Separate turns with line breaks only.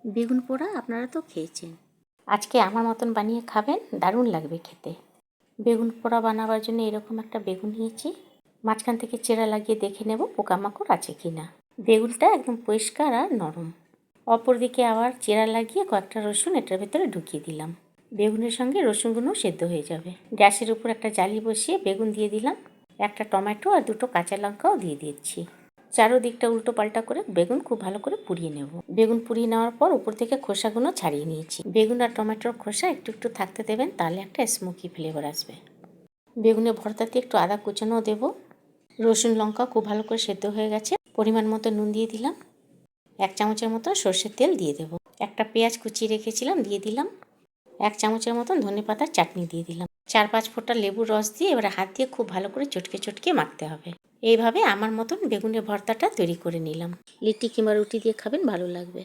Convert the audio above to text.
বেগুন পোড়া আপনারা তো খেয়েছেন, আজকে আমার মতন বানিয়ে খাবেন, দারুণ লাগবে খেতে। বেগুন পোড়া বানাবার জন্য এরকম একটা বেগুন নিয়েছি। মাঝখান থেকে চেরা লাগিয়ে দেখে নেব পোকামাকড় আছে কি না। বেগুনটা একদম পরিষ্কার আর নরম। অপরদিকে আবার চেরা লাগিয়ে কয়েকটা রসুন এটার ভেতরে ঢুকিয়ে দিলাম। বেগুনের সঙ্গে রসুনগুলো সেদ্ধ হয়ে যাবে। গ্যাসের উপর একটা জালি বসিয়ে বেগুন দিয়ে দিলাম। একটা টমেটো আর দুটো কাঁচা লঙ্কাও দিয়ে দিচ্ছি। চারোদিকটা উল্টো পাল্টা করে বেগুন খুব ভালো করে পুড়িয়ে নেব। বেগুন পুড়িয়ে নেওয়ার পর উপর থেকে খোসাগুলো ছাড়িয়ে নিয়েছি। বেগুন আর টমেটোর খোসা একটু একটু থাকতে দেবেন, তাহলে একটা স্মোকি ফ্লেভার আসবে। বেগুনের ভর্তাতে একটু আদা কুচানোও দেবো। রসুন লঙ্কা খুব ভালো করে সেদ্ধ হয়ে গেছে। পরিমাণ মতো নুন দিয়ে দিলাম। 1 চামচের মতো সর্ষের তেল দিয়ে দেবো। একটা পেঁয়াজ কুচিয়ে রেখেছিলাম দিয়ে দিলাম। 1 চামচের মতন ধনেপাতার চাটনি দিয়ে দিলাম। 4-5 ফোঁটা লেবুর রস দিয়ে এবারে হাত দিয়ে খুব ভালো করে চটকে চটকে মাখতে হবে। এইভাবে আমার মতন বেগুনের ভর্তাটা তৈরি করে নিলাম। লিট্টি কিংবা রুটি দিয়ে খাবেন, ভালো লাগবে।